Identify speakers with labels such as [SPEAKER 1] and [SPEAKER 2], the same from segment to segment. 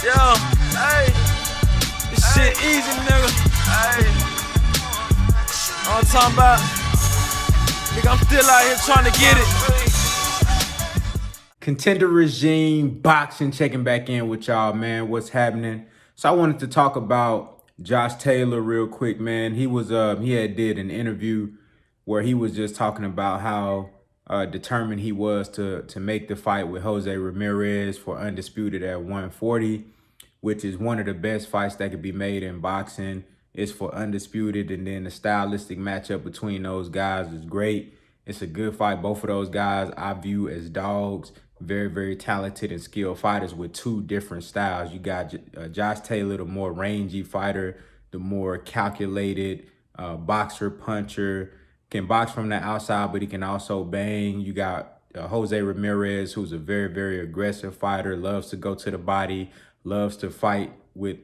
[SPEAKER 1] Yo, hey, this shit easy, nigga. Hey, all I'm talking about, nigga, I'm still out here trying to get it.
[SPEAKER 2] Contender Regime Boxing checking back in with y'all, man. What's happening? So I wanted to talk about Josh Taylor real quick, man. He had did an interview where he was just talking about how determined he was to make the fight with Jose Ramirez for Undisputed at 140, which is one of the best fights that could be made in boxing. It's for Undisputed, and then the stylistic matchup between those guys is great. It's a good fight. Both of those guys I view as dogs. Very, very talented and skilled fighters with two different styles. You got Josh Taylor, the more rangy fighter, the more calculated boxer, puncher, can box from the outside, but he can also bang. You got Jose Ramirez, who's a very, very aggressive fighter, loves to go to the body, loves to fight with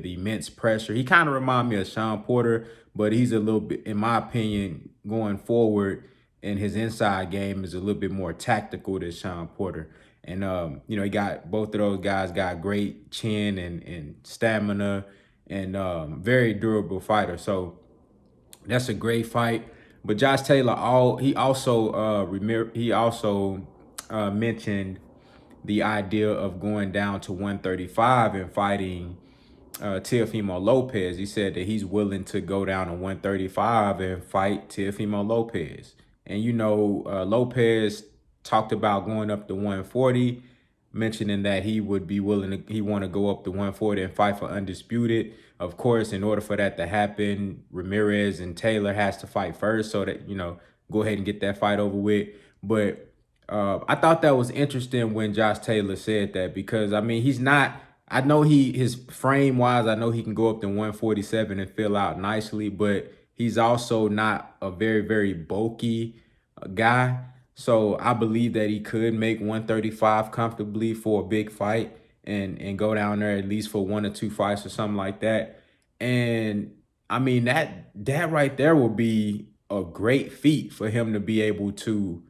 [SPEAKER 2] immense pressure. He kind of reminds me of Sean Porter, but he's a little bit, in my opinion, going forward, and his inside game is a little bit more tactical than Sean Porter. And, he got both of those guys got great chin and stamina and very durable fighter. So that's a great fight. But Josh Taylor, he also mentioned the idea of going down to 135 and fighting TEOFIMO Lopez. He said that he's willing to go down to 135 and fight TEOFIMO Lopez. And Lopez talked about going up to 140, mentioning that he would be willing to, he want to go up to 140 and fight for Undisputed. Of course, in order for that to happen, Ramirez and Taylor has to fight first, so that, go ahead and get that fight over with. But I thought that was interesting when Josh Taylor said that, because, he's not, I know his frame wise, I know he can go up to 147 and fill out nicely, but he's also not a very, very bulky guy. So I believe that he could make 135 comfortably for a big fight and go down there at least for 1 or 2 fights or something like that. And that right there will be a great feat for him to be able to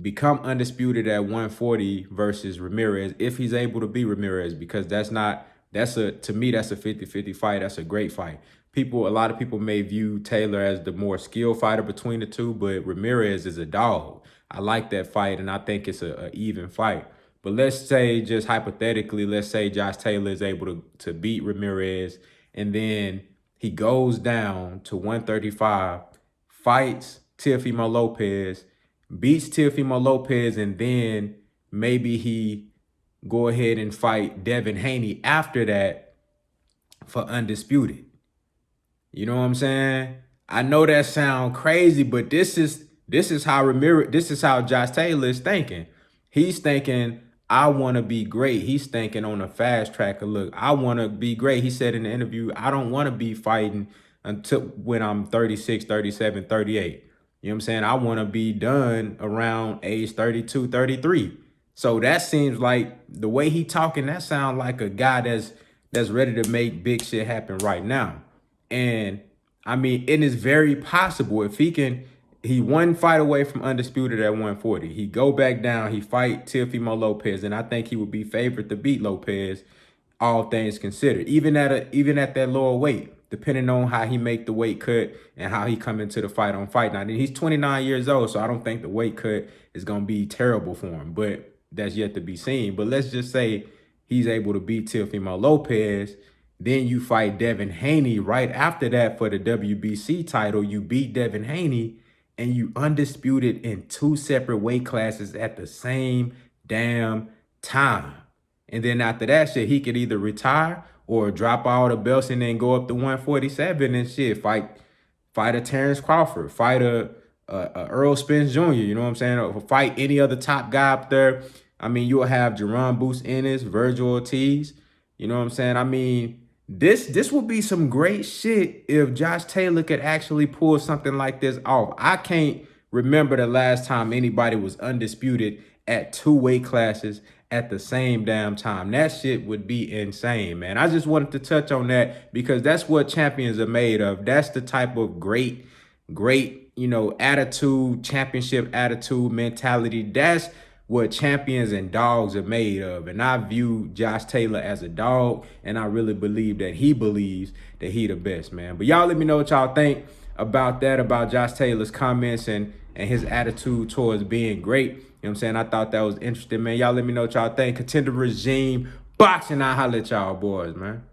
[SPEAKER 2] become undisputed at 140 versus Ramirez, if he's able to beat Ramirez, because to me, that's a 50-50 fight. That's a great fight. A lot of people may view Taylor as the more skilled fighter between the two, but Ramirez is a dog. I like that fight, and I think it's a even fight. But let's say, just hypothetically, let's say Josh Taylor is able to beat Ramirez, and then he goes down to 135, fights TEOFIMO Lopez, beats TEOFIMO Lopez, and then maybe he go ahead and fight Devin Haney after that for Undisputed. You know what I'm saying? I know that sounds crazy, but this is how Josh Taylor is thinking. He's thinking, I want to be great. He's thinking on a fast track of, look, I want to be great. He said in the interview, I don't want to be fighting until when I'm 36, 37, 38. You know what I'm saying? I want to be done around age 32, 33. So that seems like, the way he talking, that sounds like a guy that's ready to make big shit happen right now. And it is very possible if he one fight away from Undisputed at 140. He go back down, he fight TEOFIMO Lopez, and I think he would be favored to beat Lopez, all things considered, even at that lower weight, depending on how he make the weight cut and how he come into the fight on Fight Night. And he's 29 years old, so I don't think the weight cut is going to be terrible for him, but that's yet to be seen. But let's just say he's able to beat TEOFIMO Lopez. Then you fight Devin Haney right after that for the WBC title. You beat Devin Haney, and you undisputed in 2 separate weight classes at the same damn time. And then after that shit, he could either retire or drop all the belts and then go up to 147 and shit. Fight a Terrence Crawford, fight a Earl Spence Jr., you know what I'm saying? Or fight any other top guy up there. You'll have Jerron Boots Ennis, Virgil Ortiz, you know what I'm saying? This would be some great shit if Josh Taylor could actually pull something like this off. I can't remember the last time anybody was undisputed at 2 weight classes at the same damn time. That shit would be insane, man. I just wanted to touch on that because that's what champions are made of. That's the type of great, attitude, championship attitude, mentality. That's what champions and dogs are made of. And I view Josh Taylor as a dog, and I really believe that he believes that he the best, man. But y'all let me know what y'all think about that, about Josh Taylor's comments and his attitude towards being great. You know what I'm saying? I thought that was interesting, man. Y'all let me know what y'all think. Contender Regime, boxing, I holla at y'all boys, man.